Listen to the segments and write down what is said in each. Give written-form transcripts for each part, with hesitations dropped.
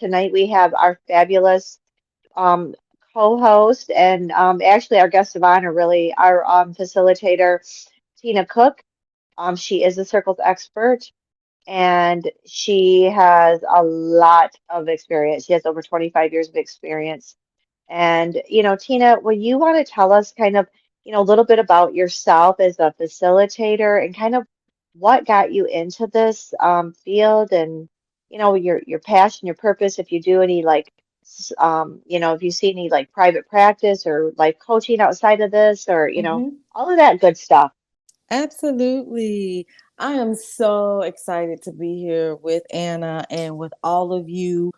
tonight we have our fabulous um, co-host and actually our guest of honor, really, our facilitator, Tina Cook. She is a circles expert and she has a lot of experience. She has over 25 years of experience. And, Tina, will you want to tell us kind of, a little bit about yourself as a facilitator and kind of what got you into this field and, your passion, your purpose, if you do any like, if you see any like private practice or like coaching outside of this or, Hmm. all of that good stuff. Absolutely. I am so excited to be here with Anna and with all of you.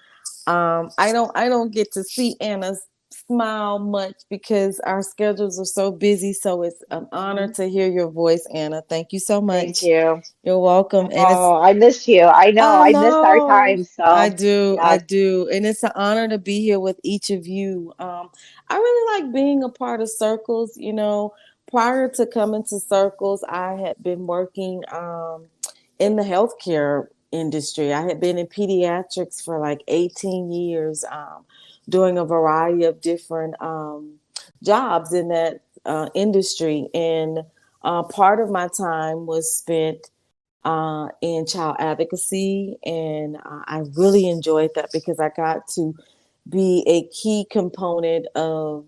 I don't get to see Anna smile much because our schedules are so busy. So it's an honor Mhm. to hear your voice, Anna. Thank you so Thank much. you. You're welcome. And it's Oh, I missed you. I know. I I missed our know. time. I So, do. I yes. do. And it's an honor to be here with each of you. I really like being a part of circles. Prior to coming to circles, I had been working in the healthcare industry. I had been in pediatrics for like 18 years, doing a variety of different jobs in that industry. And part of my time was spent in child advocacy, and I really enjoyed that because I got to be a key component of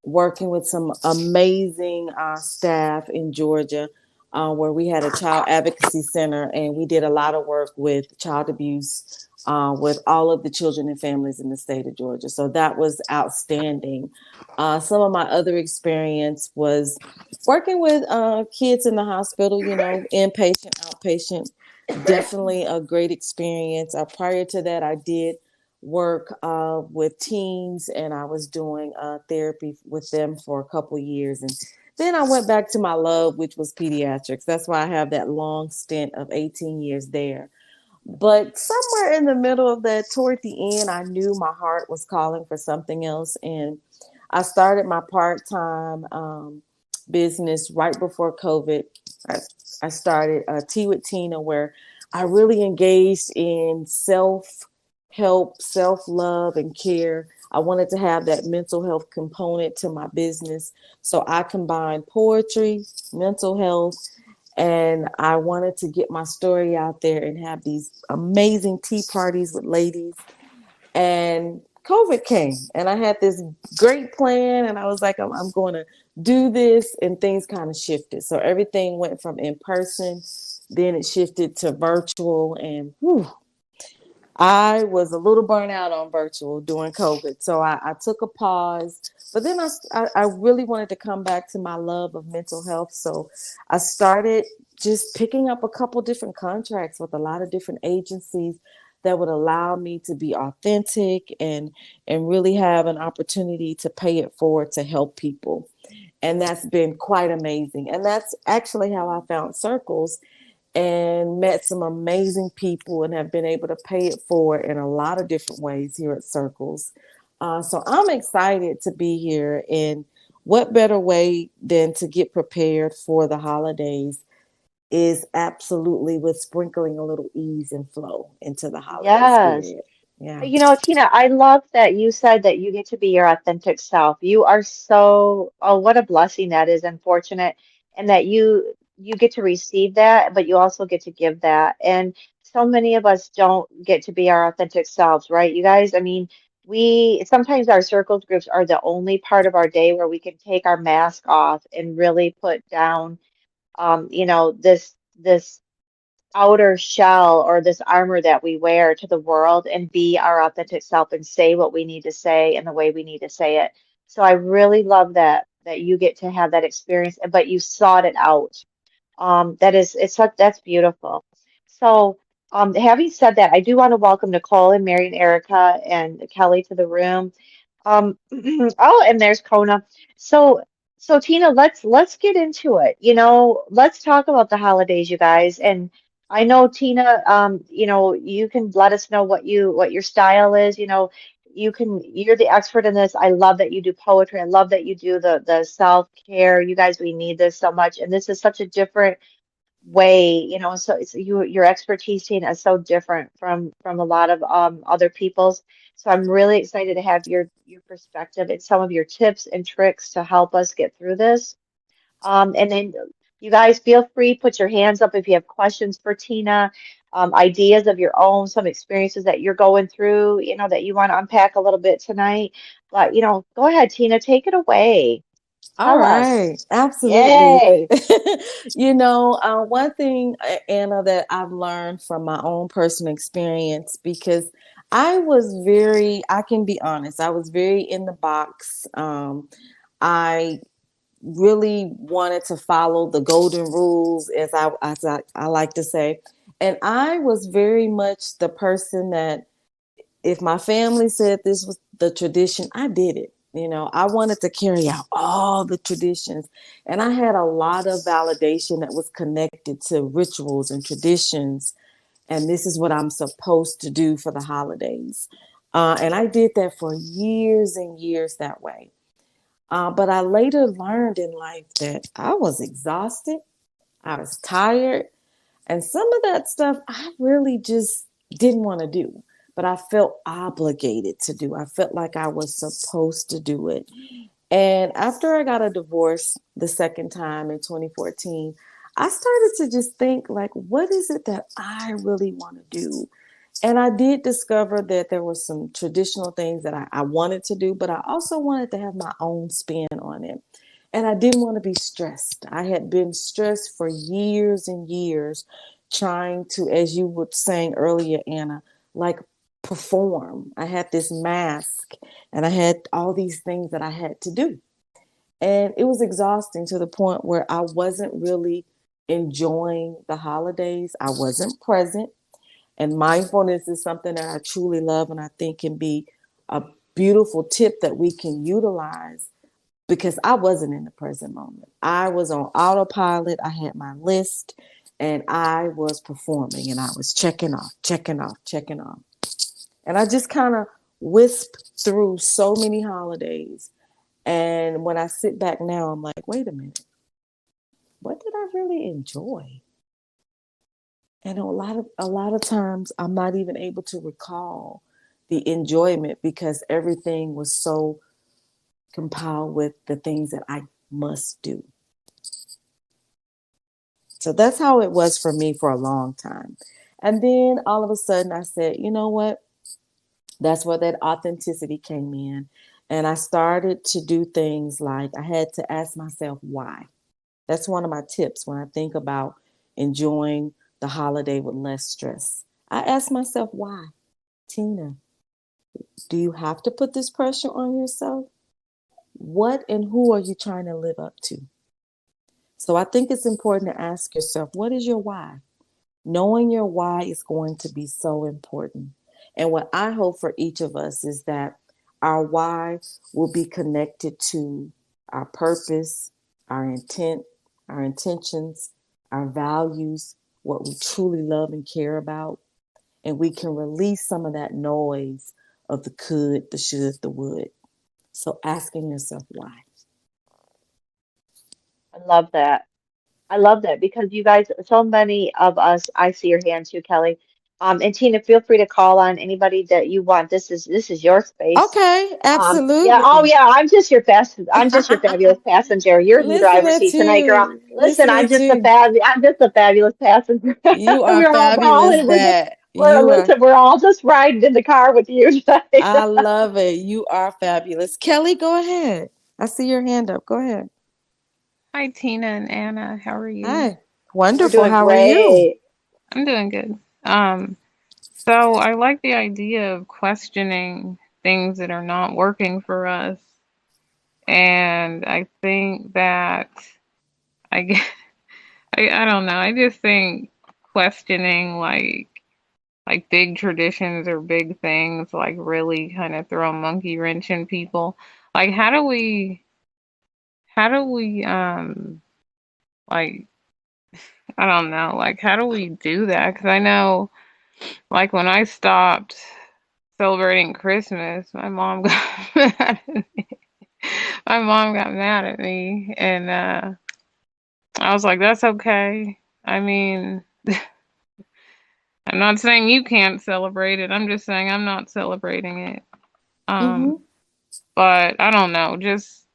working with some amazing staff in Georgia, where we had a child advocacy center, and we did a lot of work with child abuse with all of the children and families in the state of Georgia. So that was outstanding. Some of my other experience was working with kids in the hospital, inpatient, outpatient. Definitely a great experience. Prior to that, I did work with teens, and I was doing therapy with them for a couple years. And then I went back to my love, which was pediatrics. That's why I have that long stint of 18 years there. But somewhere in the middle of that, toward the end, I knew my heart was calling for something else. And I started my part time business right before COVID. I, I started Tea with Tina, where I really engaged in self help, self love, and care. I wanted to have that mental health component to my business. So I combined poetry, mental health, and I wanted to get my story out there and have these amazing tea parties with ladies. And COVID came, and I had this great plan, and I was like, I'm going to do this, and things kind of shifted. So everything went from in person, then it shifted to virtual, and whew, I was a little burnt out on virtual during COVID. So I took a pause, but then I really wanted to come back to my love of mental health. So I started just picking up a couple different contracts with a lot of different agencies that would allow me to be authentic and really have an opportunity to pay it forward to help people. And that's been quite amazing. And that's actually how I found Circles and met some amazing people and have been able to pay it forward in a lot of different ways here at Circles. So I'm excited to be here. And what better way than to get prepared for the holidays is absolutely with sprinkling a little ease and flow into the holiday Yes. spirit. Yeah. Tina, I love that you said that you get to be your authentic self. You are so, oh, what a blessing that is and fortunate, and that you get to receive that, but you also get to give that. And so many of us don't get to be our authentic selves, right? You guys, I mean, we sometimes our circles groups are the only part of our day where we can take our mask off and really put down, this outer shell or this armor that we wear to the world and be our authentic self and say what we need to say in the way we need to say it. So I really love that you get to have that experience, but you sought it out. That is it's such that's beautiful. So having said that, I do want to welcome Nicole and Mary and Erica and Kelly to the room. Oh, and there's Kona. So, so Tina, let's get into it. Let's talk about the holidays, you guys. And I know Tina, you can let us know what your style is. You're the expert in this. I love that you do poetry. I love that you do the self-care. You guys, we need this so much. And this is such a different way, so your expertise, Tina, is so different from a lot of other people's. So I'm really excited to have your perspective and some of your tips and tricks to help us get through this. And then you guys feel free, put your hands up if you have questions for Tina, ideas of your own, some experiences that you're going through, that you want to unpack a little bit tonight. But, go ahead, Tina, take it away. All Tell us. right, absolutely. Yay. One thing, Anna, that I've learned from my own personal experience, because I was I can be honest, I was very in the box. I really wanted to follow the golden rules, I like to say. And I was very much the person that if my family said this was the tradition, I did it. I wanted to carry out all the traditions. And I had a lot of validation that was connected to rituals and traditions. And this is what I'm supposed to do for the holidays. And I did that for years and years that way. But I later learned in life that I was exhausted, I was tired, and some of that stuff I really just didn't want to do, but I felt obligated to do. I felt like I was supposed to do it. And after I got a divorce the second time in 2014, I started to just think like, what is it that I really want to do? And I did discover that there were some traditional things that I wanted to do, but I also wanted to have my own spin on it. And I didn't want to be stressed. I had been stressed for years and years trying to, as you were saying earlier, Anna, like perform. I had this mask and I had all these things that I had to do. And it was exhausting to the point where I wasn't really enjoying the holidays. I wasn't present. And mindfulness is something that I truly love and I think can be a beautiful tip that we can utilize because I wasn't in the present moment. I was on autopilot. I had my list and I was performing and I was checking off, checking off, checking off. And I just kind of whisked through so many holidays. And when I sit back now, I'm like, wait a minute, what did I really enjoy? And a lot of times I'm not even able to recall the enjoyment because everything was so compiled with the things that I must do. So that's how it was for me for a long time. And then all of a sudden I said, you know what? That's where that authenticity came in. And I started to do things like I had to ask myself why. That's one of my tips when I think about enjoying the holiday with less stress. I ask myself why. Tina, do you have to put this pressure on yourself? What and who are you trying to live up to? So I think it's important to ask yourself, what is your why? Knowing your why is going to be so important. And what I hope for each of us is that our why will be connected to our purpose, our intent, our intentions, our values, what we truly love and care about. And we can release some of that noise of the could, the should, the would. So asking yourself why. I love that. I love that because you guys, so many of us, I see your hand too, Kelly. And Tina, feel free to call on anybody that you want. This is your space. Okay, Yeah, oh absolutely. yeah, I'm just your fabulous passenger. You're in the Listen driver's at seat tonight, girl. you. Listen, Listen at you. I'm just a fabulous passenger. You are We're all fabulous, in, that. we're You are. listen, we're all just riding in the car with you tonight. I love it. You are fabulous. Kelly, go ahead. I see your hand up. Go ahead. Hi, Tina and Anna. How are you? Hi. We're Wonderful. doing How are you? great. I'm doing good. So I like the idea of questioning things that are not working for us. And I think that I get, I don't know. I just think questioning like big traditions or big things like really kind of throw a monkey wrench in people. Like how do we like I don't know, like how do we do that? Because I know like when I stopped celebrating Christmas, my mom got mad at me. My mom got mad at me, and I was like, "That's okay. I mean, I'm not saying you can't celebrate it. I'm just saying I'm not celebrating it. Um, Mm-hmm. but I don't know. Just,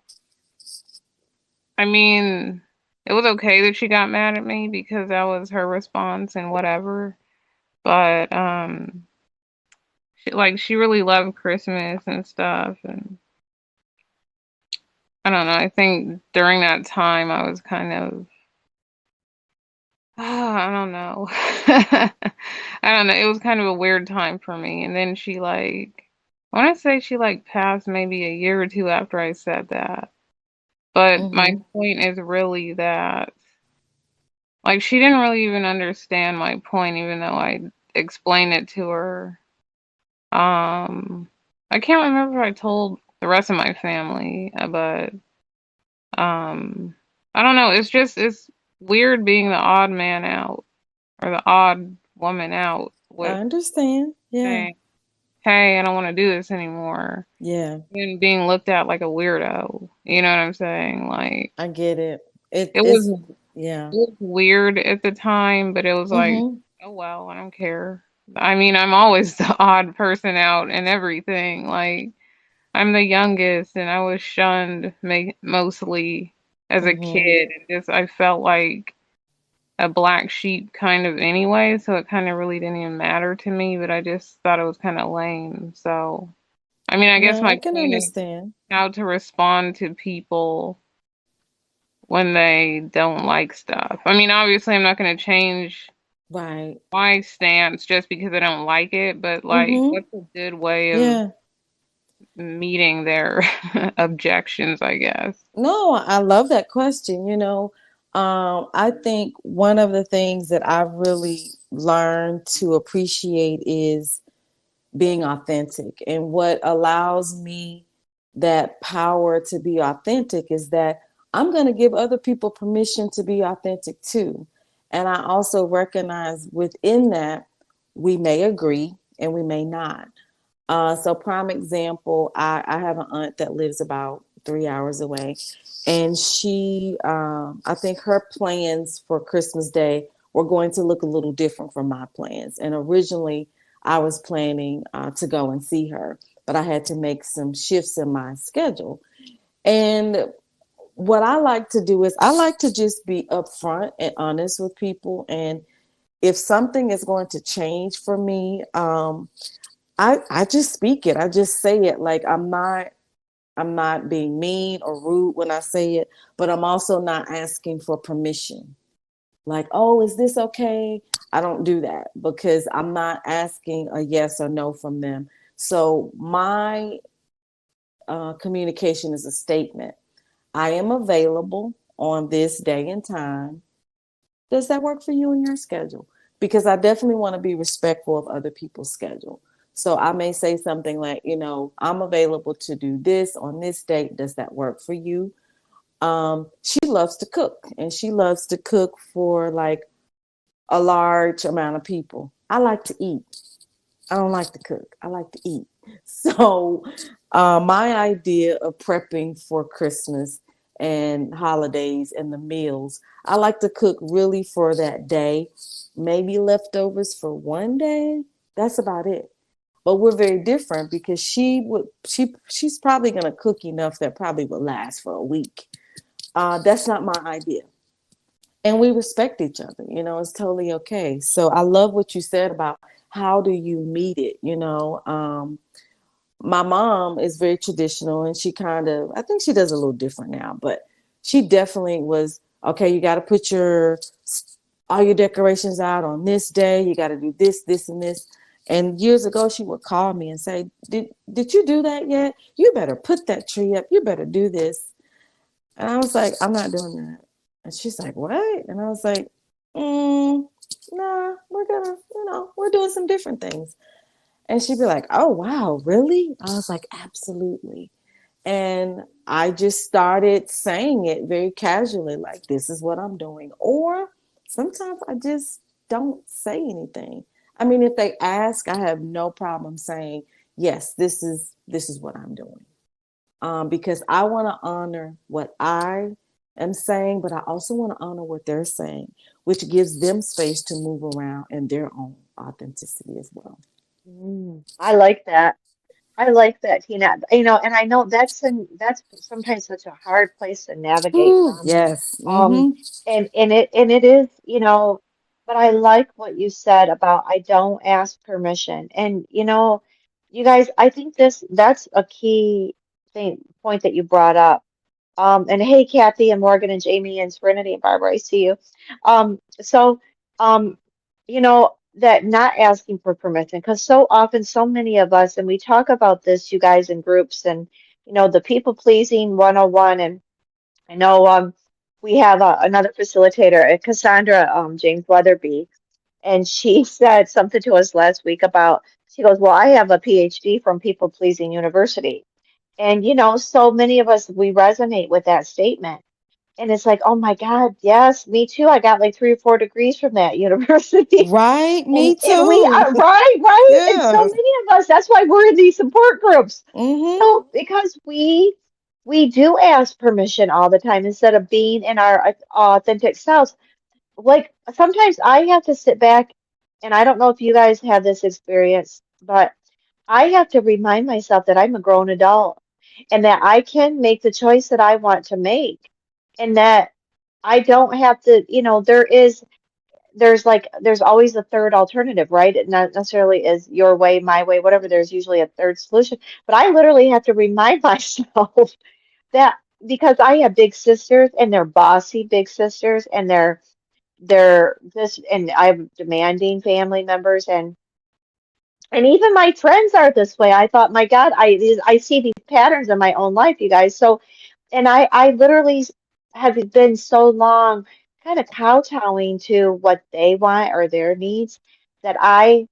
I mean, it was okay that she got mad at me because that was her response and whatever. But she really loved Christmas and stuff, and I don't know. I think during that time I was kind of I don't know. I don't know. It was kind of a weird time for me. And then I want to say she like passed maybe a year or two after I said that. But my Mm-hmm. point is really that like she didn't really even understand my point, even though I explained it to her. Um, I can't remember if I told the rest of my family, but um, I don't know. It's weird being the odd man out or the odd woman out I with understand. Yeah. saying, "Hey, I don't want to do this anymore," Yeah. and being looked at like a weirdo. You know what I'm saying? Like I get it. it It's was, yeah. it was weird at the time, but it was like, Mm-hmm. oh well, I don't care. I mean, I'm always the odd person out and everything. Like I'm the youngest, and I was shunned mostly as a Mm-hmm. kid. And just I felt like a black sheep kind of anyway, so it kind of really didn't even matter to me, but I just thought it was kind of lame. So, I mean, I guess No, I my can point is understand. how to respond to people when they don't like stuff. I mean, obviously, I'm not going to change Right. my stance just because I don't like it, but like, Mm-hmm. what's a good way of Yeah. meeting their objections, I guess? No, I love that question. I think one of the things that I've really learned to appreciate is being authentic. And what allows me that power to be authentic is that I'm going to give other people permission to be authentic too. And I also recognize within that we may agree and we may not. So prime example, I have an aunt that lives about 3 hours away, and I think her plans for Christmas Day were going to look a little different from my plans. And originally, I was planning to go and see her, but I had to make some shifts in my schedule. And what I like to do is I like to just be upfront and honest with people. And if something is going to change for me, I just speak it. I just say it. Like I'm not being mean or rude when I say it, but I'm also not asking for permission. Like, oh, is this okay? I don't do that because I'm not asking a yes or no from them. So my communication is a statement. I am available on this day and time. Does that work for you and your schedule? Because I definitely want to be respectful of other people's schedule. So I may say something like, I'm available to do this on this date. Does that work for you? She loves to cook, and she loves to cook for like a large amount of people. I like to eat. I don't like to cook. I like to eat. So, my idea of prepping for Christmas and holidays and the meals, I like to cook really for that day, maybe leftovers for one day. That's about it. But we're very different because she's probably gonna cook enough that probably will last for a week. That's not my idea, and we respect each other. It's totally okay. So I love what you said about how do you meet it. My mom is very traditional, and she kind of, I think she does a little different now, but she definitely was okay. You got to put your all your decorations out on this day. You got to do this, this, and this. And years ago, she would call me and say, "Did you do that yet? You better put that tree up. You better do this." And I was like, "I'm not doing that." And she's like, "What?" And I was like, "Nah, we're doing some different things." And she'd be like, "Oh, wow, really?" I was like, "Absolutely." And I just started saying it very casually, like, "This is what I'm doing." Or sometimes I just don't say anything. I mean, if they ask, I have no problem saying, "Yes, this is what I'm doing." Because I want to honor what I am saying, but I also want to honor what they're saying, which gives them space to move around in their own authenticity as well. I like that. I like that, Tina. And I know that's sometimes such a hard place to navigate Ooh, from. yes. Um, Mm-hmm. and it is, but I like what you said about I don't ask permission. And you guys, I think that's a key point that you brought up. And hey, Kathy and Morgan and Jamie and Serenity and Barbara, I see you. So, um, that not asking for permission, because so often, so many of us, and we talk about this, you guys, in groups, and the people pleasing 101. And I know we have another facilitator, Cassandra James Weatherby, and she said something to us last week about, she goes, well, I have a PhD from People Pleasing University. And, so many of us, we resonate with that statement. And it's like, oh my God, yes, me too. I got like 3 or 4 degrees from that university. Right, me And we too. are right, right. And so Yeah. many of us, that's why we're in these support groups. Mm-hmm. So because we do ask permission all the time instead of being in our authentic selves. Like sometimes I have to sit back, and I don't know if you guys have this experience, but I have to remind myself that I'm a grown adult and that I can make the choice that I want to make, and that I don't have to, there's always a third alternative, right? It not necessarily is your way, my way, whatever. There's usually a third solution. But I literally have to remind myself that because I have big sisters and they're bossy big sisters and they're this, and I have demanding family members, and even my friends are this way. I thought, my God, I see these patterns in my own life, you guys. So, and I literally have been so long kind of kowtowing to what they want or their needs that I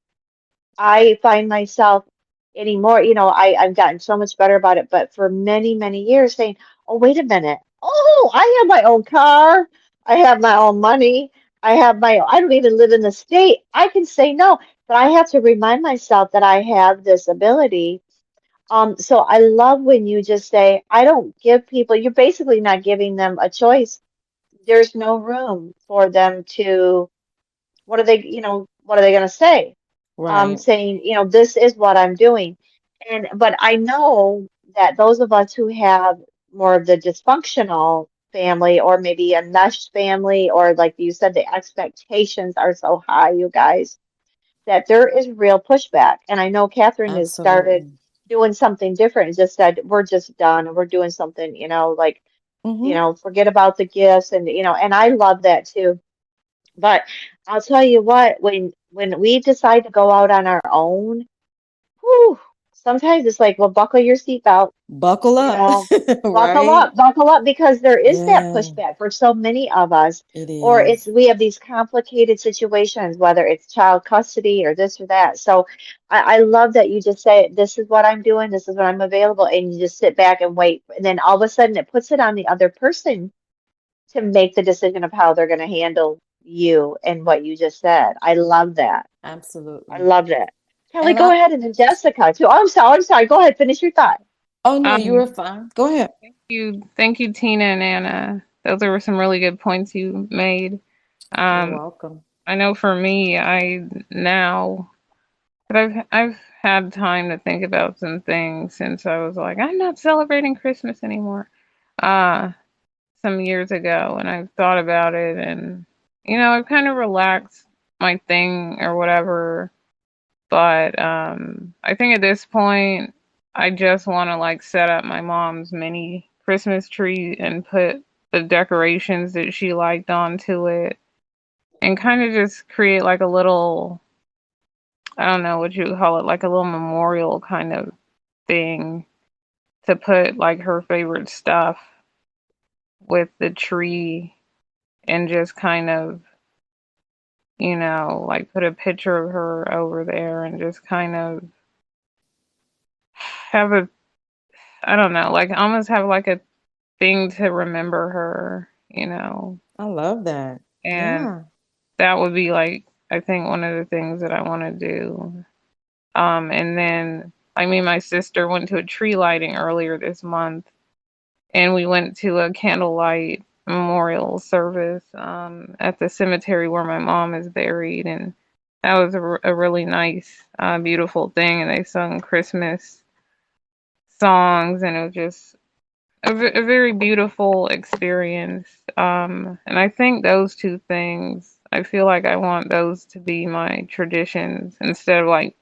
find myself anymore, I've gotten so much better about it, but for many, many years saying, oh, wait a minute. Oh, I have my own car. I have my own money. I don't even live in the state. I can say no, but I have to remind myself that I have this ability. So I love when you just say, I don't give people, you're basically not giving them a choice. There's no room for them to, what are they going to say? Right. Saying, this is what I'm doing. But I know that those of us who have more of the dysfunctional family or maybe a meshed family, or like you said, the expectations are so high, you guys, that there is real pushback. And I know Catherine has started Absolutely. doing something different and just said, we're just done and we're doing something, like, Mm-hmm. forget about the gifts, and and I love that too. But I'll tell you what, when we decide to go out on our own, whew, sometimes it's like, well, buckle your seatbelt, Buckle you up. know, Right? buckle up, because there is that Yeah, pushback for so many of us. it Or is. we have these complicated situations, whether it's child custody or this or that. So I love that you just say, this is what I'm doing, this is what I'm available, and you just sit back and wait. And then all of a sudden it puts it on the other person to make the decision of how they're going to handle you and what you just said. I love that. I Absolutely. love that. Kelly, And go I, ahead, and then Jessica too. Oh, I'm sorry. I'm sorry. Go ahead. Finish your thought. oh no, you Um, were fine. Go ahead. thank you, Tina and Anna. Those were some really good points you made. You're Um, welcome. I know for me, I now, but I've had time to think about some things since I was like, I'm not celebrating Christmas anymore. Uh, some years ago, and I've thought about it, and I've kind of relaxed my thing or whatever. But I think at this point, I just want to like set up my mom's mini Christmas tree and put the decorations that she liked onto it, and kind of just create like a little, I don't know what you would call it, like a little memorial kind of thing to put like her favorite stuff with the tree, and just kind of, like put a picture of her over there and just kind of have a, I don't know, like almost have like a thing to remember her. I love that. And Yeah. that would be like, I think one of the things that I want to do. And then, I mean, my sister went to a tree lighting earlier this month, and we went to a candlelight. memorial service at the cemetery where my mom is buried, and that was a really nice, beautiful thing. And they sung Christmas songs, and it was just a very beautiful experience. And I think those two things, I feel like I want those to be my traditions instead of like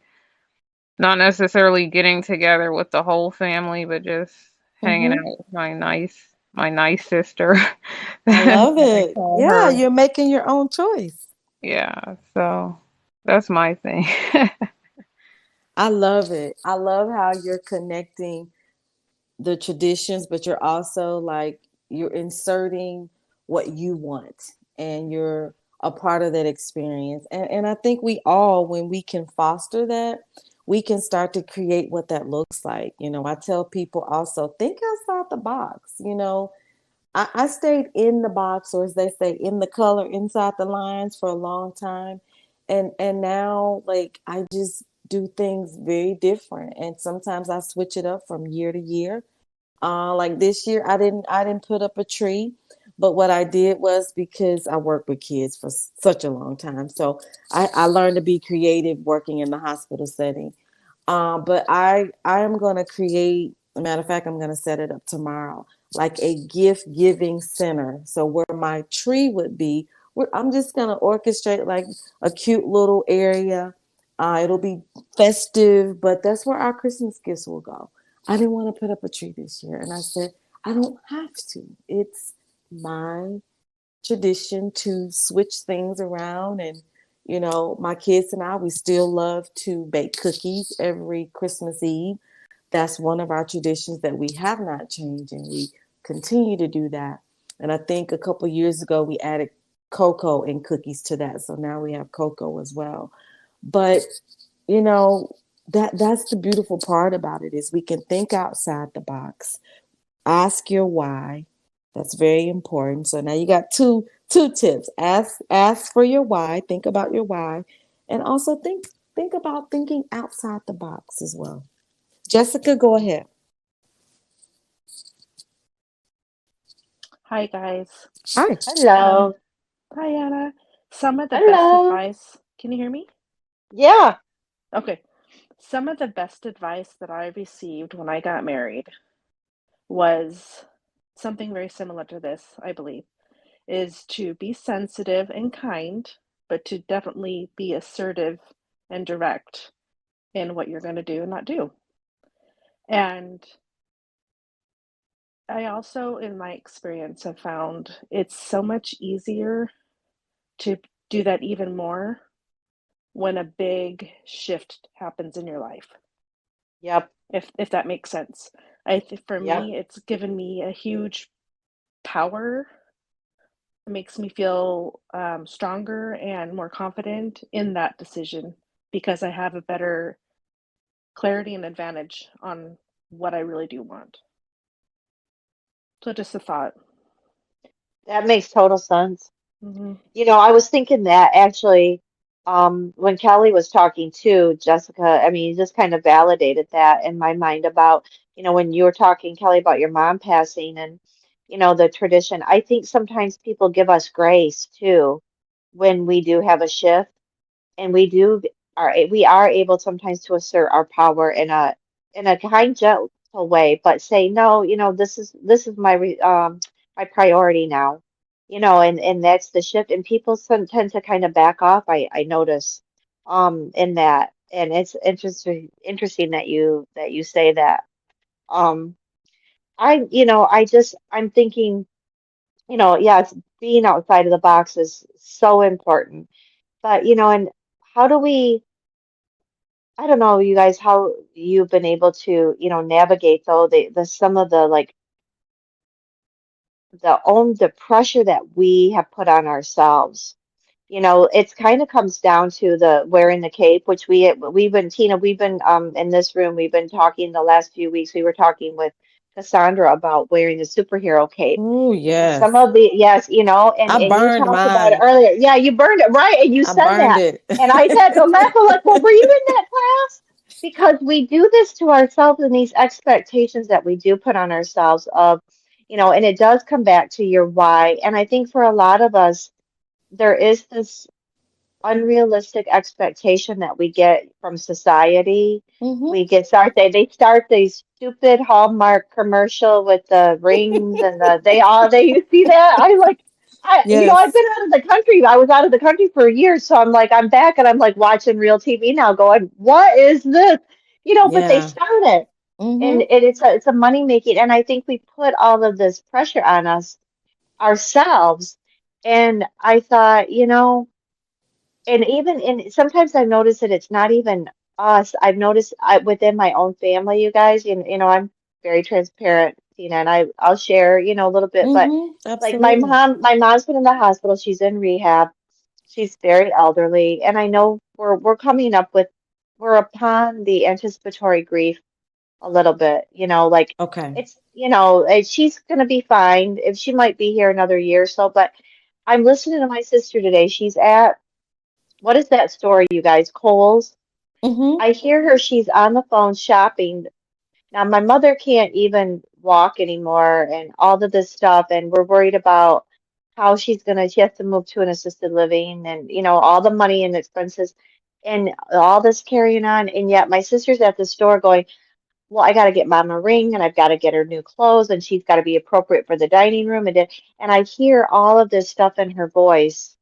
not necessarily getting together with the whole family, but just hanging Hmm. out with my nice sister. I That's love what I it. call Yeah, her. you're making your own choice. Yeah, so that's my thing. I love it. I love how you're connecting the traditions, but you're also like you're inserting what you want and you're a part of that experience. And I think we all, when we can foster that, we can start to create what that looks like. I tell people also think outside the box. I stayed in the box, or as they say, in the color, inside the lines for a long time. And now like I just do things very different. And sometimes I switch it up from year to year. Like this year, I didn't put up a tree, but what I did was because I worked with kids for such a long time, so I learned to be creative working in the hospital setting. But I am going to create. A matter of fact, I'm going to set it up tomorrow, like a gift giving center. So where my tree would be, I'm just going to orchestrate like a cute little area. It'll be festive, but that's where our Christmas gifts will go. I didn't want to put up a tree this year, and I said I don't have to. It's my tradition to switch things around. And my kids and I, we still love to bake cookies every Christmas Eve. That's one of our traditions that we have not changed, and we continue to do that. And I think a couple of years ago we added cocoa and cookies to that, so now we have cocoa as well. But you know that's the beautiful part about it, is we can think outside the box. Ask your why. That's very important. So now you got two tips. Ask for your why. Think about your why, and also think about thinking outside the box as well. Jessica, go ahead. Hi guys. Hi. Um, Hello. Hi Anna. Some of the best Hello. advice. Can you hear me? Yeah. Okay. Some of the best advice that I received when I got married was something very similar to this, I believe, is to be sensitive and kind, but to definitely be assertive and direct in what you're going to do and not do. And I also, in my experience, have found it's so much easier to do that even more when a big shift happens in your life, Yep. if that makes sense. I think for Yep. me, it's given me a huge power. It makes me feel stronger and more confident in that decision because I have a better clarity and advantage on what I really do want. So just a thought. That makes total sense. Hmm. I was thinking that actually, when Kelly was talking too, Jessica, I mean, you just kind of validated that in my mind about, when you were talking, Kelly, about your mom passing and, the tradition. I think sometimes people give us grace too when we do have a shift, and we are able sometimes to assert our power in a kind, gentle way, but say, no, this is my priority now, and that's the shift. And people tend to kind of back off. I notice in that, and it's interesting that you say that. Um, I'm thinking, yes, being outside of the box is so important, but and how do we? I don't know, you guys, how you've been able to, navigate though the some of the like the pressure that we have put on ourselves. It's kind of comes down to the wearing the cape, which we've been Tina, we've been in this room, we've been talking the last few weeks. We were talking with Cassandra about wearing the superhero cape. Oh And some yes. of the yes, and I you burned talked about it mine. earlier. Yeah, you burned it, right? And you I said burned that. it. And I said, Alexa, like, well, were you in that class? Because we do this to ourselves, and these expectations that we do put on ourselves of, And it does come back to your why. And I think for a lot of us, there is this unrealistic expectation that we get from society. Mm-hmm. We get start they start these stupid Hallmark commercial with the rings and they you see that? I like I've Yes. been out of the country. I was out of the country for a year, so I'm like I'm back and I'm like watching real TV now going, what is this? But they Yeah. start it and Mm-hmm. it's a money making and I think we put all of this pressure on us ourselves. And I thought, and even in sometimes I've noticed that it's not even us. I've noticed within my own family, you guys, I'm very transparent, Tina, and I'll share, a little bit. But Mm-hmm. like my Absolutely. mom, my mom's been in the hospital. She's in rehab. She's very elderly, and I know we're coming up with we're upon the anticipatory grief a little bit. Like Okay. it's she's gonna be fine. If she might be here another year or so, but I'm listening to my sister today. She's at what is that store, you guys? Kohl's. Mm-hmm. I hear her, she's on the phone shopping. Now, my mother can't even walk anymore and all of this stuff, and we're worried about how she has to move to an assisted living and, all the money and expenses and all this carrying on. And yet my sister's at the store going, well, I got to get mom a ring and I've got to get her new clothes and she's got to be appropriate for the dining room. And I hear all of this stuff in her voice.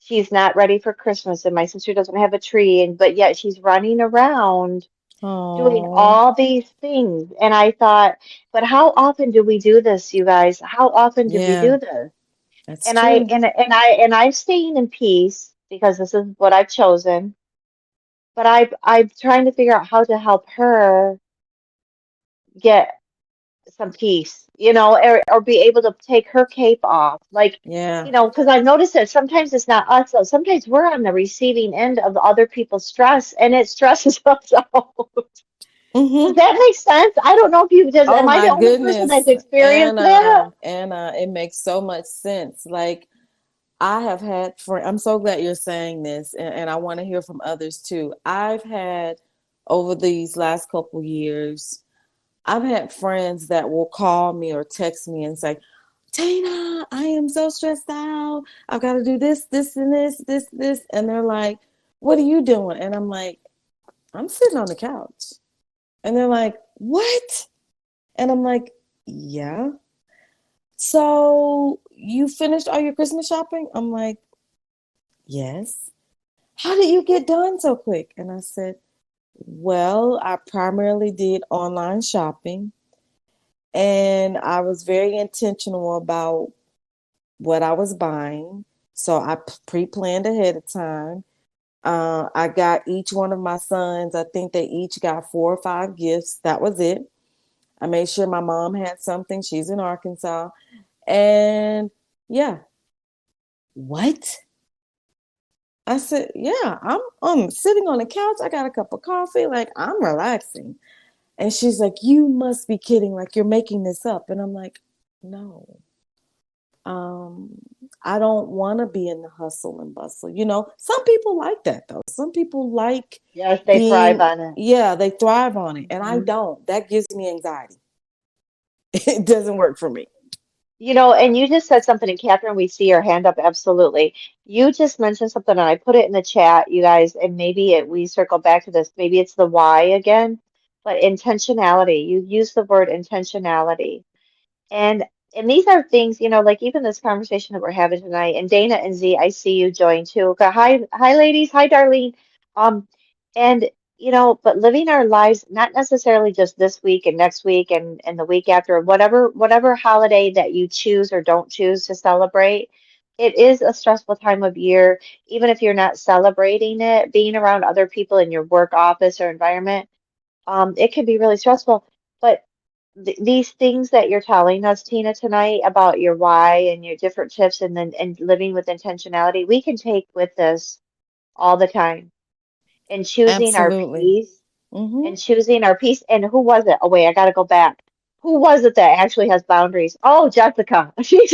She's not ready for Christmas and my sister doesn't have a tree and but yet she's running around doing Oh, all these things. And I thought, but how often do we do this, you guys? How often do we yeah, do this? that's And I true. and I'm staying in peace because this is what I've chosen. But I'm trying to figure out how to help her get some peace, or be able to take her cape off. Like, Yeah. because I've noticed that sometimes it's not us, though. Sometimes we're on the receiving end of other people's stress and it stresses us out. Does Mm-hmm. that make sense? I don't know if Oh am I my the only person that's goodness. experienced that? Anna, it makes so much sense. Like I have had I'm so glad you're saying this, and I want to hear from others too. I've had over these last couple years, I've had friends that will call me or text me and say, Tina, I am so stressed out. I've got to do this, this, and this. And they're like, what are you doing? And I'm like, I'm sitting on the couch. And they're like, what? And I'm like, yeah. So you finished all your Christmas shopping? I'm like, yes. How did you get done so quick? And I said, well, I primarily did online shopping and I was very intentional about what I was buying. So I pre-planned ahead of time. I got each one of my sons, I think they each got 4 or 5 gifts. That was it. I made sure my mom had something. She's in Arkansas. And yeah, what? I said, yeah, I'm sitting on the couch. I got a cup of coffee. Like, I'm relaxing. And she's like, you must be kidding. Like, you're making this up. And I'm like, no. Um, I don't want to be in the hustle and bustle. Some people like that though. Some people like Yes, they thrive being, on it. yeah, they thrive on it. And I Mhm. don't. That gives me anxiety. It doesn't work for me. And you just said something, and Catherine, we see your hand up, absolutely. You just mentioned something, and I put it in the chat, you guys, and we circle back to this. Maybe it's the why again, but intentionality. You use the word intentionality. And and these are things, like even this conversation that we're having tonight, and Dana and Z, I see you join too. Okay, hi ladies, hi Darlene. Um, and but living our lives not necessarily just this week and next week and the week after, whatever holiday that you choose or don't choose to celebrate, it is a stressful time of year, even if you're not celebrating it, being around other people in your work office or environment, it can be really stressful. But these things that you're telling us, Tina, tonight about your why and your different tips and living with intentionality, we can take with us all the time and choosing our Absolutely. peace Mm-hmm. and choosing our peace. And who was it? Oh, wait, I got to go back. Who was it that actually has boundaries? Oh, Jessica. She's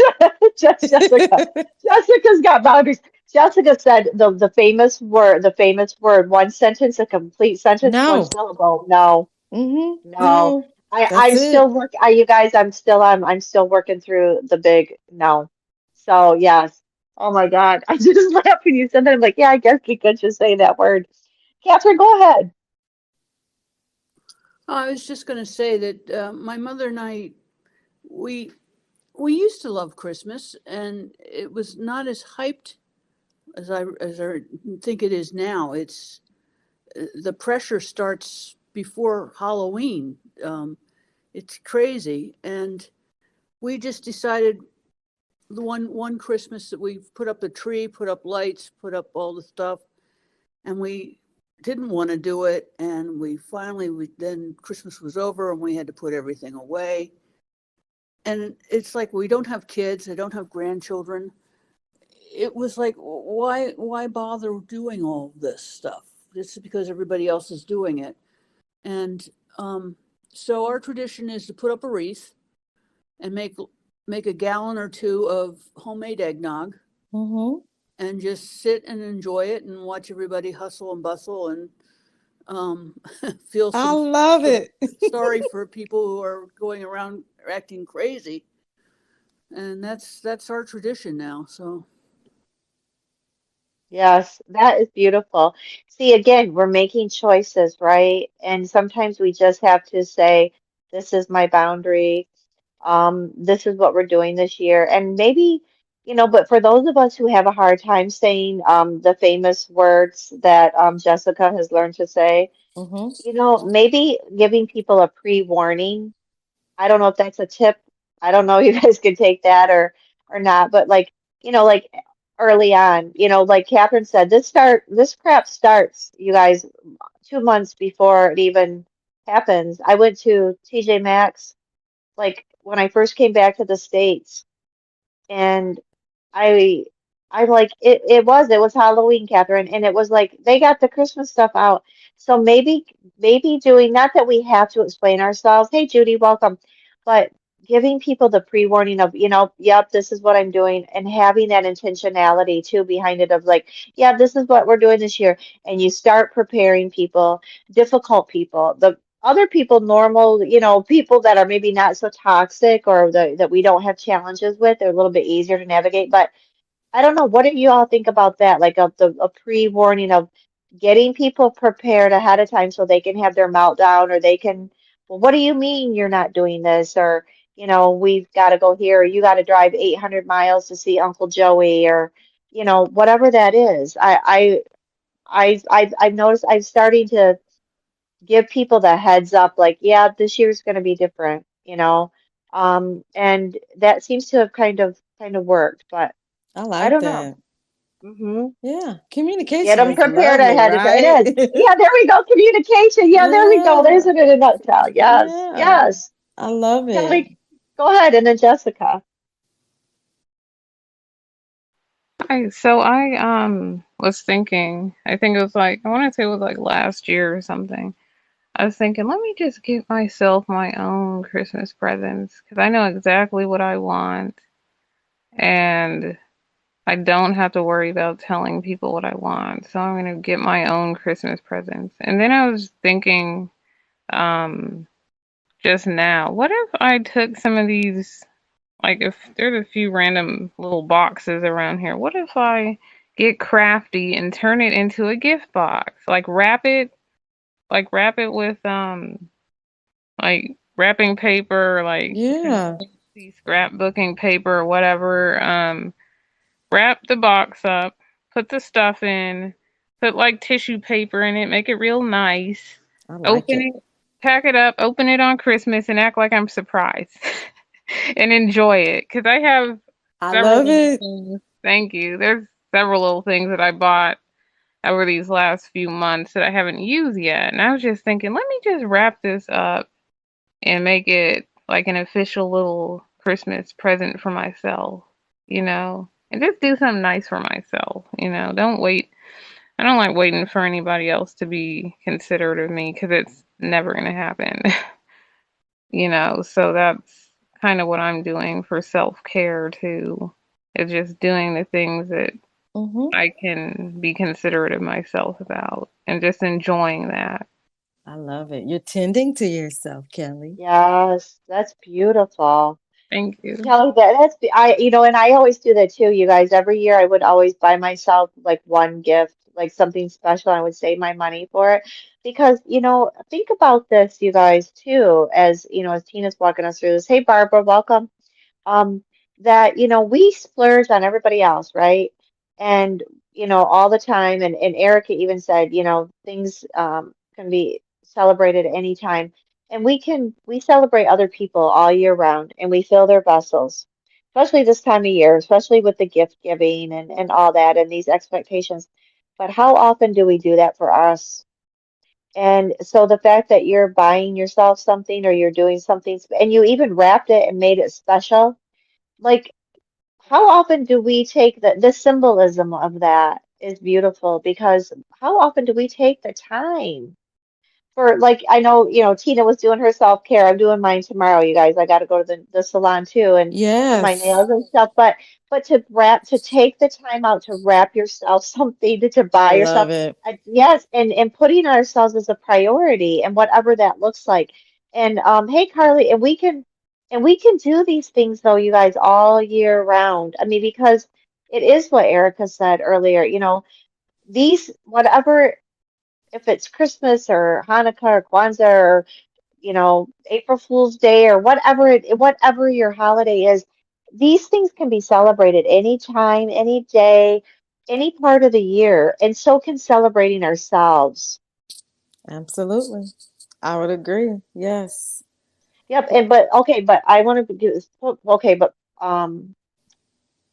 just Jessica. Jessica's got boundaries. Jessica said the famous word, one sentence, a complete sentence, one No. syllable. No, Mm-hmm. no. No. That's I'm it. still you guys, I'm still working through the big no. So yes. Oh my God. I just laughed when you said that. I'm like, yeah, I guess we could just say that word. Catherine, go ahead. I was just going to say that my mother and I, we we used to love Christmas, and it was not as hyped as I think it is now. It's the pressure starts before Halloween. Um, it's crazy, and we just decided the one Christmas that we put up a tree, put up lights, put up all the stuff, and we didn't want to do it, and we finally then Christmas was over and we had to put everything away. And it's like we don't have kids, I don't have grandchildren. It was like, why bother doing all this stuff? Just because everybody else is doing it. And so our tradition is to put up a wreath and make a gallon or two of homemade eggnog Mm-hmm. and just sit and enjoy it and watch everybody hustle and bustle and um, feel I some love sort of it. sorry for people who are going around acting crazy. And that's our tradition now. So Yes, that is beautiful. See, again, we're making choices, right? And sometimes we just have to say, this is my boundary. This is what we're doing this year. And maybe, but for those of us who have a hard time saying the famous words that Jessica has learned to say, Mm-hmm. maybe giving people a pre-warning. I don't know if that's a tip. I don't know if you guys could take that or not, but like, like early on, like Catherine said, this crap starts, you guys, 2 months before it even happens. I went to TJ Maxx like when I first came back to the States, and I I'm like it was Halloween, Catherine, and it was like they got the Christmas stuff out. So maybe doing, not that we have to explain ourselves. Hey Judy, welcome. But giving people the pre-warning of, yep, this is what I'm doing, and having that intentionality too behind it of like, yeah, this is what we're doing this year. And you start preparing people, difficult people, the other people, normal, people that are maybe not so toxic or that we don't have challenges with, they're a little bit easier to navigate. But I don't know, what do you all think about that? Like a pre-warning of getting people prepared ahead of time so they can have their meltdown, or they can, well, what do you mean you're not doing this? Or, we've got to go here, or you got to drive 800 miles to see Uncle Joey, or, whatever that is. I've noticed I'm starting to give people the heads up, like, yeah, this year's going to be different, and that seems to have kind of worked, but I I like don't know. that. Hmm. Yeah. Get Communication them is prepared lovely, ahead of time. It right? is. Yeah, there we go. Communication. Yeah, there we go. There's Yeah. it in a nutshell. Yes, Yeah. yes. I love it. Kelly, go ahead, and then Jessica. I was thinking, I think it was like, I want to say it was like last year or something. I was thinking, let me just get myself my own Christmas presents because I know exactly what I want, and I don't have to worry about telling people what I want. So I'm gonna get my own Christmas presents. And then I was thinking, um, just now, what if I took some of these, like if there's a few random little boxes around here, what if I get crafty and turn it into a gift box? Like wrap it with like wrapping paper, like Yeah. fancy scrapbooking paper or whatever. Wrap the box up, put the stuff in, put like tissue paper in it, make it real nice. I like Open it. it, pack it up, open it on Christmas, and act like I'm surprised and enjoy it. Because I have I several love little it. things. Thank you. There's several little things that I bought over these last few months that I haven't used yet. And I was just thinking, let me just wrap this up and make it like an official little Christmas present for myself, and just do something nice for myself. Don't wait. I don't like waiting for anybody else to be considerate of me because it's never going to happen, so that's kind of what I'm doing for self care too, is just doing the things that Mm-hmm. I can be considerate of myself about and just enjoying that. I love it. You're tending to yourself, Kelly. Yes, that's beautiful. Thank you. Kelly, and I always do that too, you guys. Every year I would always buy myself like one gift, like something special. I would save my money for it because, think about this, you guys, too, as Tina's walking us through this. Hey, Barbara, welcome. um, that, we splurge on everybody else, right? And, all the time. And Erica even said, things can be celebrated anytime. And we celebrate other people all year round and we fill their vessels, especially this time of year, especially with the gift giving and all that and these expectations. But how often do we do that for us? And so the fact that you're buying yourself something or you're doing something, and you even wrapped it and made it special, like, how often do we take the symbolism of that is beautiful because how often do we take the time for, like, I know, Tina was doing her self-care. I'm doing mine tomorrow, you guys. I got to go to the salon too and do my Yes, nails and stuff. But to take the time out to wrap yourself something to I buy yourself, love it. yes, and putting ourselves as a priority and whatever that looks like. And hey, Carly, and we can do these things though, you guys, all year round. I mean, because it is what Erica said earlier, these whatever, if it's Christmas or Hanukkah or Kwanzaa or April Fool's Day or whatever your holiday is, these things can be celebrated anytime, any day, any part of the year, and so can celebrating ourselves. Absolutely. I would agree. Yes. Yep, and but okay, but I want to do this. Okay, but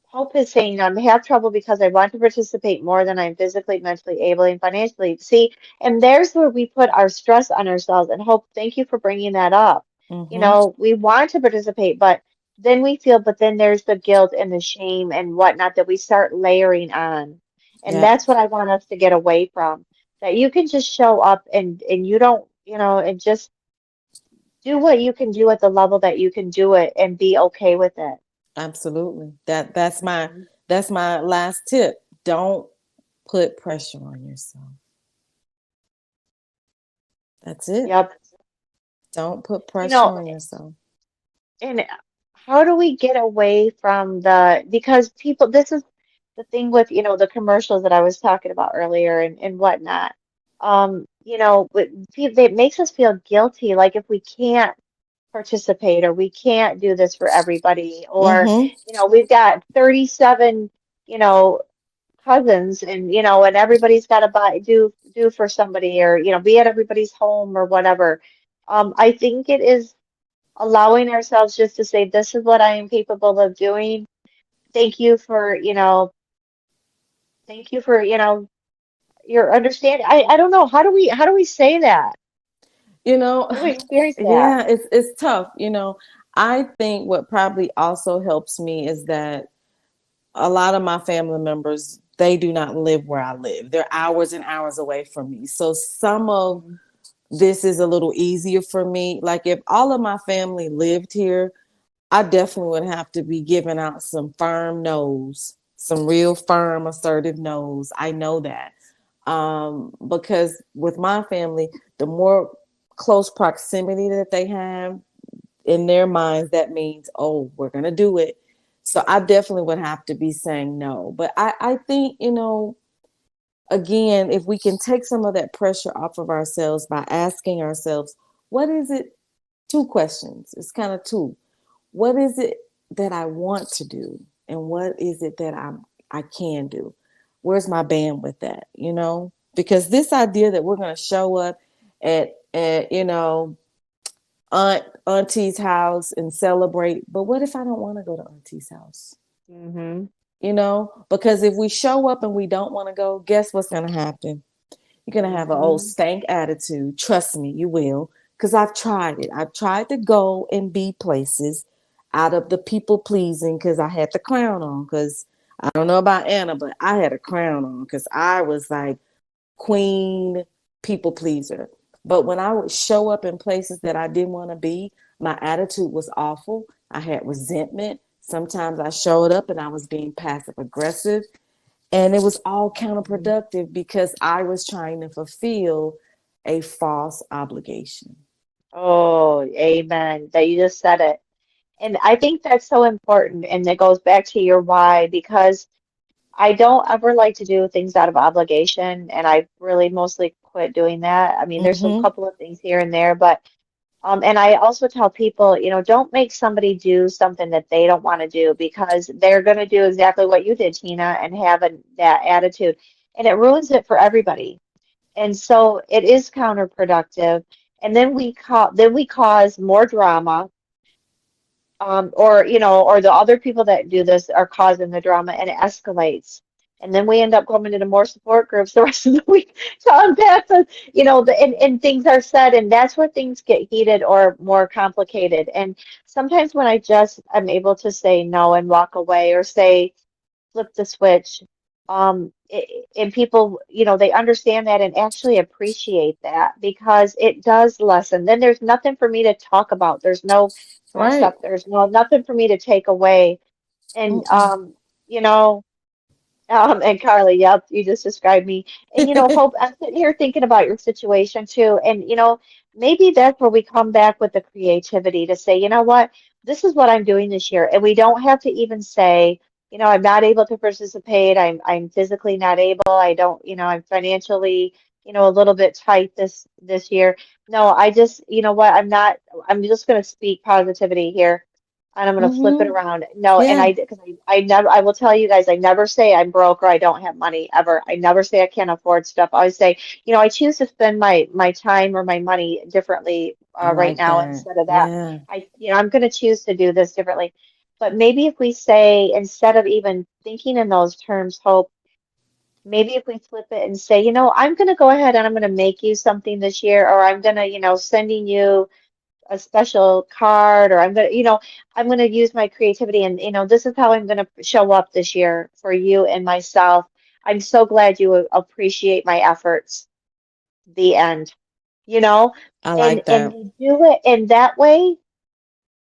Hope is saying, I have trouble because I want to participate more than I'm physically, mentally able, and financially. See, and there's where we put our stress on ourselves. And Hope, thank you for bringing that up. Mm-hmm. We want to participate, but but then there's the guilt and the shame and whatnot that we start layering on. And Yep. that's what I want us to get away from. That you can just show up and you don't, and just do what you can do at the level that you can do it and be okay with it. Absolutely. That's my Mhm. that's my last tip. Don't put pressure on yourself. That's it. Yep. Don't put You pressure know, on yourself. And how do we get away from because people, this is the thing with, the commercials that I was talking about earlier and whatnot. It makes us feel guilty, like if we can't participate or we can't do this for everybody, or, Mm-hmm. we've got 37, you know, cousins and everybody's got to do for somebody or, be at everybody's home or whatever. I think it is allowing ourselves just to say, this is what I am capable of doing. Thank you for, thank you for, your understanding. I don't know. How do we say that? You know, How do we experience that? yeah, it's tough. I think what probably also helps me is that a lot of my family members, they do not live where I live. They're hours and hours away from me. So some of Mhm. this is a little easier for me. Like if all of my family lived here, I definitely would have to be giving out some firm no's, some real firm, assertive no's. I know that. Because with my family, the more close proximity that they have in their minds, that means, oh, we're going to do it. So I definitely would have to be saying no. But I think, again, if we can take some of that pressure off of ourselves by asking ourselves, what is it? Two questions. It's kind of two. What is it that I want to do? And what is it that I can do? Where's my bandwidth at? Because this idea that we're going to show up at auntie's house and celebrate, but what if I don't want to go to auntie's house? Mhm. Because if we show up and we don't want to go, guess what's going to happen? You're going to have an old Mhm. stank attitude. Trust me, you will. Because I've tried it. I've tried to go and be places out of the people pleasing because I had the crown on. Because I don't know about Anna, but I had a crown on because I was like queen people pleaser. But when I would show up in places that I didn't want to be, my attitude was awful. I had resentment. Sometimes I showed up and I was being passive aggressive. And it was all Mhm. counterproductive because I was trying to fulfill a false obligation. Oh, amen. That you just said it. And I think that's so important. And it goes back to your why, because I don't ever like to do things out of obligation. And I've really mostly quit doing that. I mean, there's some Mm-hmm. couple of things here and there, but and I also tell people, don't make somebody do something that they don't want to do, because they're going to do exactly what you did, Tina, and have that attitude. And it ruins it for everybody. And so it is counterproductive. And then we cause more drama, or the other people that do this are causing the drama, and it escalates. And then we end up going into more support groups the rest of the week to unpack and things are said, and that's where things get heated or more complicated. And sometimes when I'm able to say no and walk away, or say, flip the switch, and people, they understand that and actually appreciate that, because it does lessen. Then there's nothing for me to talk about. There's no mess Right. up. There's nothing for me to take away. And Mm-mm. you know, and Carly, yep, you just described me. And Hope, I'm sitting here thinking about your situation too. And maybe that's where we come back with the creativity to say, you know what, this is what I'm doing this year. And we don't have to even say, I'm not able to participate. I'm physically not able. I don't, I'm financially, a little bit tight this year. No, I just, I'm not, I'm just going to speak positivity here, and I'm going to flip it Mm-hmm. around. No, and Yeah, because I will tell you guys, I never say I'm broke or I don't have money ever. I never say I can't afford stuff. I always say, I choose to spend my time or my money differently I right like now that. instead of that. Yeah. I'm going to choose to do this differently. But maybe if we say, instead of even thinking in those terms, Hope, maybe if we flip it and say, I'm going to go ahead and I'm going to make you something this year, or I'm going to, sending you a special card, or I'm gonna use my creativity, and this is how I'm gonna show up this year for you and myself. I'm so glad you appreciate my efforts. The end. You know, I and like and that. we do it in that way.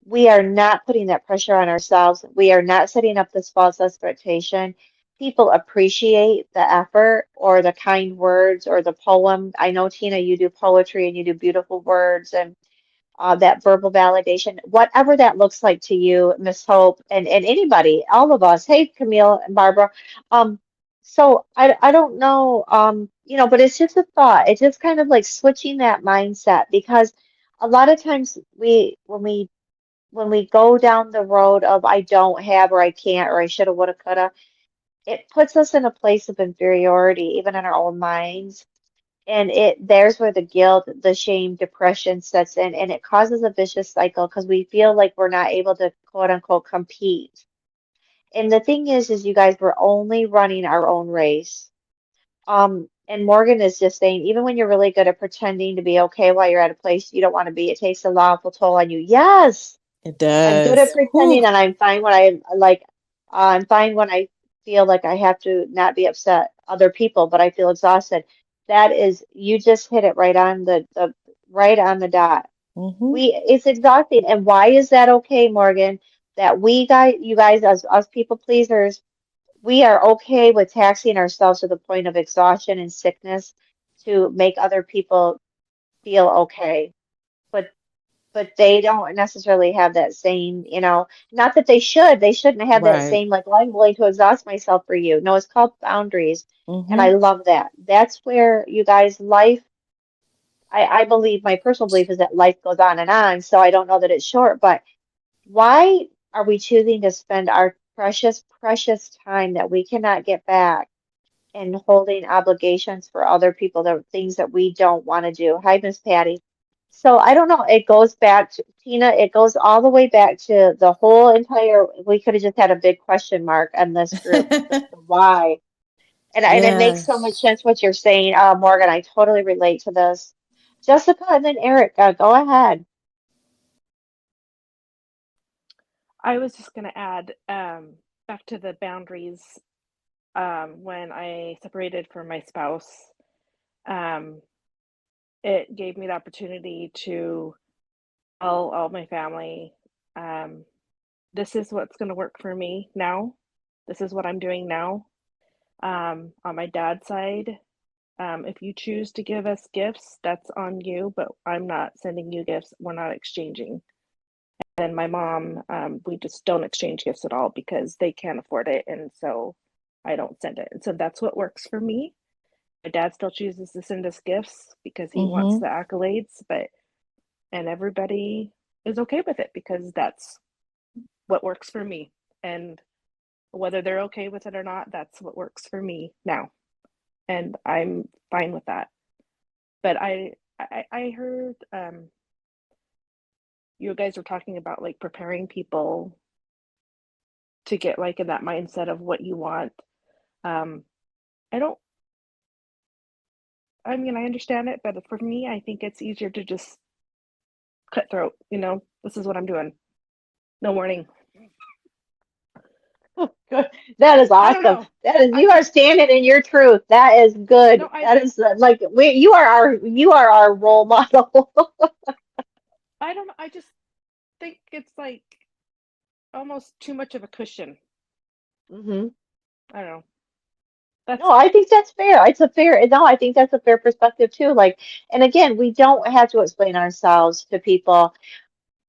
We are not putting that pressure on ourselves. We are not setting up this false expectation. People appreciate the effort or the kind words or the poem. I know, Tina, you do poetry and you do beautiful words, and that verbal validation, whatever that looks like to you, Miss Hope, and anybody, all of us. Hey, Camille and Barbara. So I don't know, but it's just a thought. It's just kind of like switching that mindset, because a lot of times when we go down the road of I don't have, or I can't, or I shoulda, woulda, coulda, it puts us in a place of inferiority, even in our own minds. And there's where the guilt, the shame, depression sets in, and it causes a vicious cycle, because we feel like we're not able to quote unquote compete. And the thing is you guys, we're only running our own race. And Morgan is just saying, even when you're really good at pretending to be okay while you're at a place you don't want to be, it takes a lawful toll on you. Yes, It I'm good at does. pretending, Whew. and I'm fine when I feel like I have to not be upset other people, but I feel exhausted. You just hit it right on the right on the dot. Mm-hmm. It's exhausting. And why is that okay, Morgan? That you guys, as us people pleasers, we are okay with taxing ourselves to the point of exhaustion and sickness to make other people feel okay. But they don't necessarily have that same, not that they shouldn't have that Right. same, like, well, I'm willing to exhaust myself for you. No, it's called boundaries. And I Mm-hmm. love that. That's where you guys, I believe, my personal belief is that life goes on and on. So I don't know that it's short, but why are we choosing to spend our precious, precious time that we cannot get back and holding obligations for other people, the things that we don't want to do? Hi, Miss Patty. So I don't know. It goes back to Tina. It goes all the way back to the whole entire. We could have just had a big question mark on this group. The why, and it makes so much Yes. sense what you're saying, Morgan. I totally relate to this. Jessica and then Eric, go ahead. I was just going to add back to the boundaries. When I separated from my spouse, um, it gave me the opportunity to tell all my family, um, this is what's going to work for me now. This is what I'm doing now. On my dad's side, If you choose to give us gifts, that's on you, but I'm not sending you gifts. We're not exchanging. And my mom, we just don't exchange gifts at all because they can't afford it. And so I don't send it. And so that's what works for me. My dad still chooses to send us gifts because he wants the accolades, and everybody is okay with it because that's what works for me. And whether they're okay with it or not, that's what works for me now. And I'm fine with that. But I heard you guys were talking about like preparing people to get like in that mindset of what you want. I don't, I mean, I understand it, but for me, I think it's easier to just cutthroat, this is what I'm doing. No warning. Good. That is I don't awesome. know. That is, I you are just, standing in your truth. That is no, good. That is like you are our role model. I don't, I just think it's like almost too much of a cushion. Hmm. I don't know. No, That's, I think that's fair. It's a fair, no, I think that's a fair perspective too. Like, and again, we don't have to explain ourselves to people.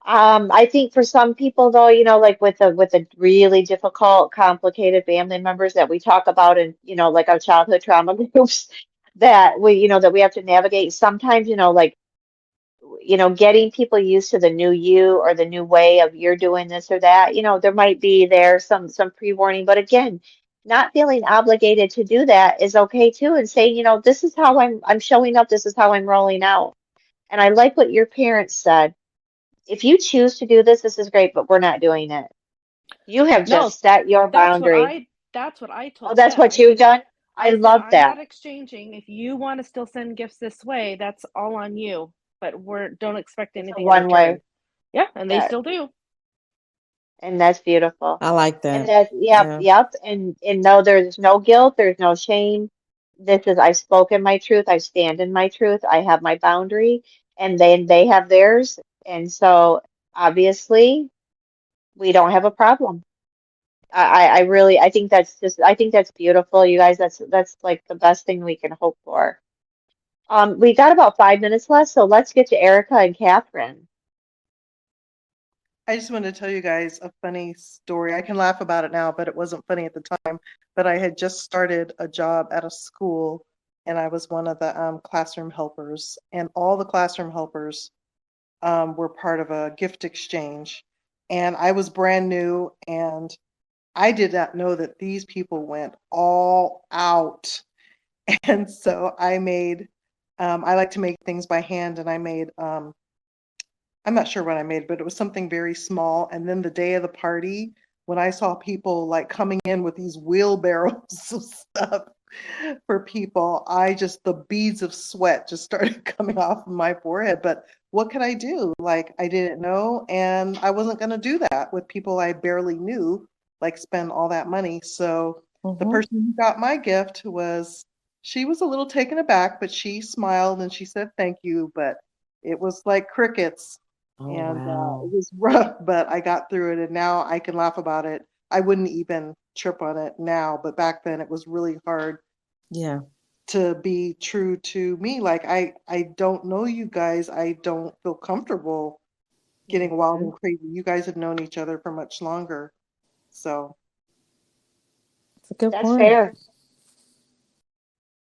I think for some people though, like with the really difficult, complicated family members that we talk about in, like our childhood trauma groups that we have to navigate, sometimes, like, getting people used to the new you or the new way of you're doing this or that, there might be there some pre-warning, but again, not feeling obligated to do that is okay too, and saying, this is how I'm showing up, this is how I'm rolling out. And I like what your parents said. If you choose to do this, this is great, but we're not doing it. You have no, just set your boundary. that's what I Oh, told that's them. what you've done? I I said, love I'm not that. exchanging. If you want to still send gifts this way, that's all on you. But don't expect It's a anything in one way. return. Yeah, and they That still do. and that's beautiful. I like And that. that's, yep, Yeah. yep. And no, there's no guilt, there's no shame. This is, I've spoken my truth, I stand in my truth, I have my boundary, and then they have theirs. And so obviously we don't have a problem. I really, I think that's beautiful, you guys. That's like the best thing we can hope for. We got about 5 minutes left, so let's get to Erica and Catherine. I just wanted to tell you guys a funny story. I can laugh about it now, but it wasn't funny at the time. But I had just started a job at a school, and I was one of the classroom helpers. And all the classroom helpers were part of a gift exchange. And I was brand new, and I did not know that these people went all out. And so I like to make things by hand, and I made I'm not sure what I made, but it was something very small. And then the day of the party, when I saw people like coming in with these wheelbarrows of stuff for people, the beads of sweat just started coming off of my forehead. But what could I do? Like, I didn't know, and I wasn't going to do that with people I barely knew, like spend all that money. So the Mm-hmm. person who got my gift she was a little taken aback, but she smiled and she said thank you. But it was like crickets. Oh, And it wow. was rough, but I got through it, and now I can laugh about it. I wouldn't even trip on it now, but back then it was really hard Yeah. to be true to me. Like I don't know you guys. I don't feel comfortable getting wild Mhm. and crazy. You guys have known each other for much longer. So That's a good That's point. fair.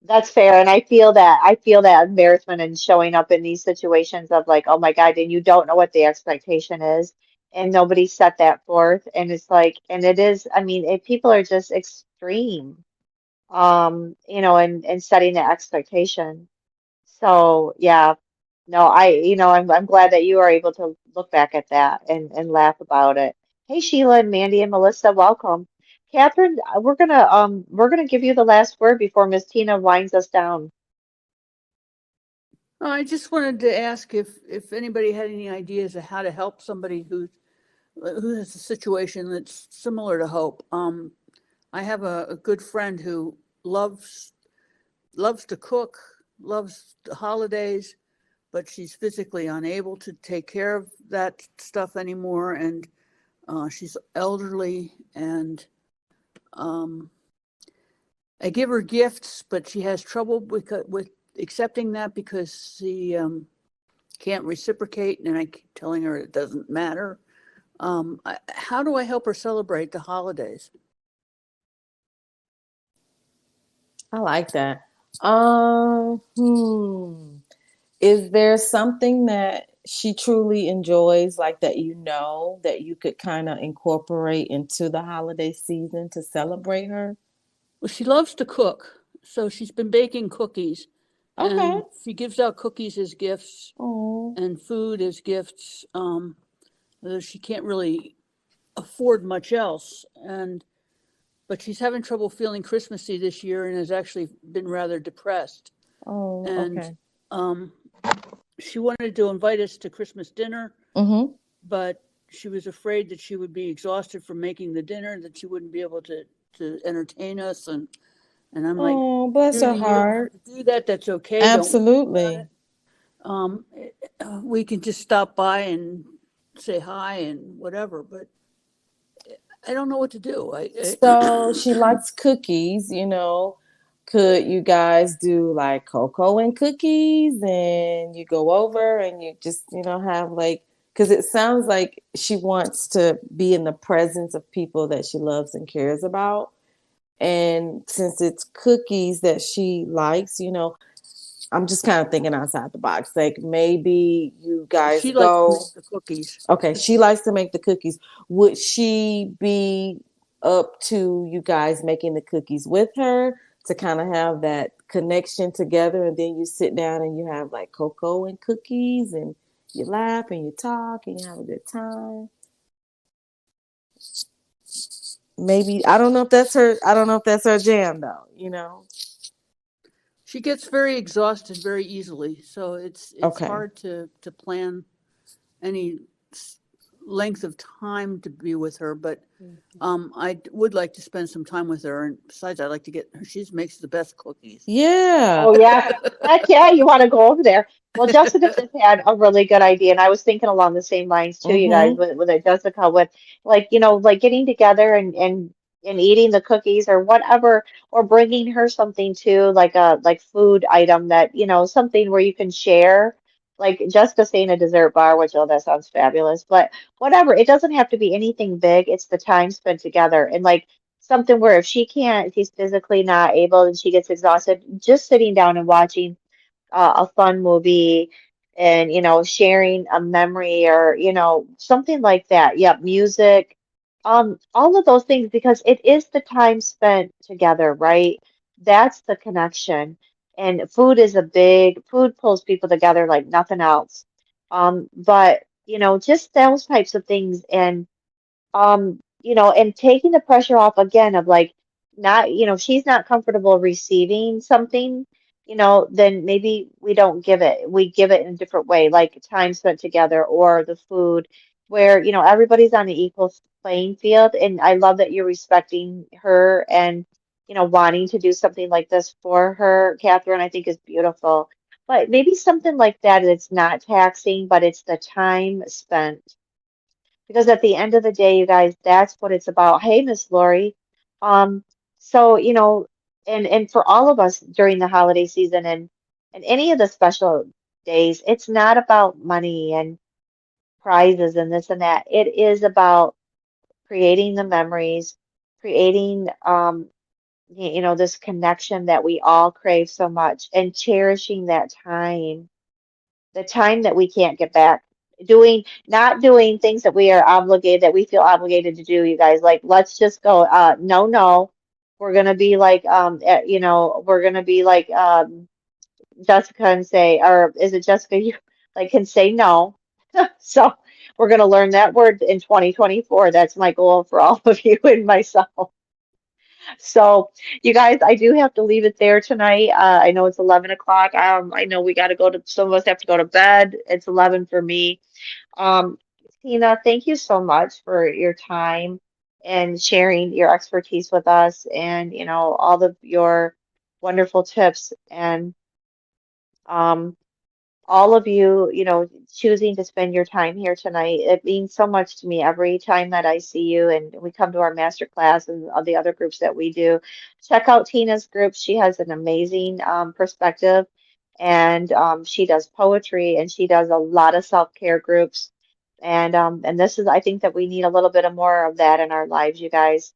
That's fair. And I feel that embarrassment in showing up in these situations of like, oh my God, and you don't know what the expectation is. And nobody set that forth. And it's like, and it is, I mean, people are just extreme, and setting the expectation. So yeah, no, I'm glad that you are able to look back at that and laugh about it. Hey, Sheila and Mandy and Melissa, welcome. Catherine, we're gonna give you the last word before Miss Tina winds us down. I just wanted to ask if anybody had any ideas of how to help somebody who has a situation that's similar to Hope. I have a good friend who loves to cook, loves the holidays, but she's physically unable to take care of that stuff anymore, and she's elderly, and I give her gifts, but she has trouble with accepting that because she can't reciprocate, and I keep telling her it doesn't matter. How do I help her celebrate the holidays? I like that. Is there something that she truly enjoys, like that that you could kind of incorporate into the holiday season to celebrate her? Well, she loves to cook, so she's been baking cookies, Okay. and she gives out cookies as gifts Oh, and food as gifts. She can't really afford much else, but she's having trouble feeling Christmassy this year and has actually been rather depressed. oh, And okay. um, she wanted to invite us to Christmas dinner, Mm-hmm. but she was afraid that she would be exhausted from making the dinner, that she wouldn't be able to entertain us. And I'm like, Oh, bless her Judy, you don't have heart. to do that. That's okay. Don't worry about Absolutely. it. Um, we can just stop by and say hi and whatever, but I don't know what to do. So she likes cookies, you know. Could you guys do like cocoa and cookies and you go over and you just, have like, because it sounds like she wants to be in the presence of people that she loves and cares about. And since it's cookies that she likes, I'm just kind of thinking outside the box. Like maybe you guys she likes to go. make the cookies. Okay, she likes to make the cookies. Would she be up to you guys making the cookies with her to kind of have that connection together? And then you sit down and you have like cocoa and cookies and you laugh and you talk and you have a good time. Maybe I don't know if that's her jam though. She gets very exhausted very easily, so it's Okay. hard to plan any length of time to be with her. But I would like to spend some time with her, and besides, I like to get her. She makes the best cookies. Yeah. Oh yeah. Heck yeah, you want to go over there. Well, Jessica just had a really good idea, and I was thinking along the same lines too, you guys, Mm-hmm. with it, Jessica, with like, like getting together and eating the cookies or whatever, or bringing her something too, like a like food item that, something where you can share. Like Jessica saying a dessert bar, which oh, that sounds fabulous. But whatever, it doesn't have to be anything big. It's the time spent together. And like something where if she can't, if she's physically not able and she gets exhausted, just sitting down and watching a fun movie and, sharing a memory or, something like that. Yep, music, all of those things because it is the time spent together, right? That's the connection. And food pulls people together like nothing else. But, just those types of things and taking the pressure off again of like not, if she's not comfortable receiving something, then maybe we don't give it. We give it in a different way, like time spent together or the food where, everybody's on the equal playing field. And I love that you're respecting her and, wanting to do something like this for her, Catherine, I think is beautiful. But maybe something like that, it's not taxing, but it's the time spent. Because at the end of the day, you guys, that's what it's about. Hey, Miss Lori. Um, so, and for all of us during the holiday season and any of the special days, it's not about money and prizes and this and that. It is about creating the memories, creating this connection that we all crave so much and cherishing that time, the time that we can't get back, not doing things that we feel obligated to do, you guys. Like, let's just go, no, we're gonna be like, we're gonna be like, Jessica and say, or is it Jessica, you like can say no. So we're gonna learn that word in 2024. That's my goal for all of you and myself. So, you guys, I do have to leave it there tonight. I know it's 11 o'clock. I know we got to some of us have to go to bed. It's 11 for me. Um, Tina, thank you so much for your time and sharing your expertise with us and, all of your wonderful tips and um, all of you, choosing to spend your time here tonight. It means so much to me every time that I see you and we come to our master class and all the other groups that we do. Check out Tina's group. She has an amazing perspective and she does poetry and she does a lot of self-care groups. And this is, I think that we need a little bit of more of that in our lives, you guys.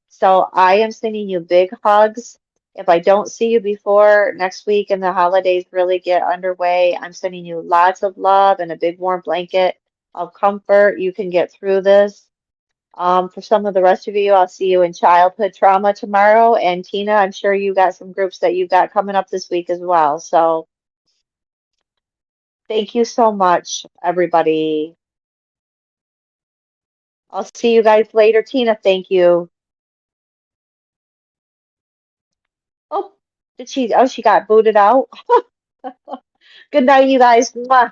So I am sending you big hugs. If I don't see you before next week and the holidays really get underway, I'm sending you lots of love and a big warm blanket of comfort. You can get through this. For some of the rest of you, I'll see you in childhood trauma tomorrow. And Tina, I'm sure you got some groups that you've got coming up this week as well. So thank you so much, everybody. I'll see you guys later. Tina, thank you. Oh, did she? Oh, she got booted out. Good night, you guys. Mwah.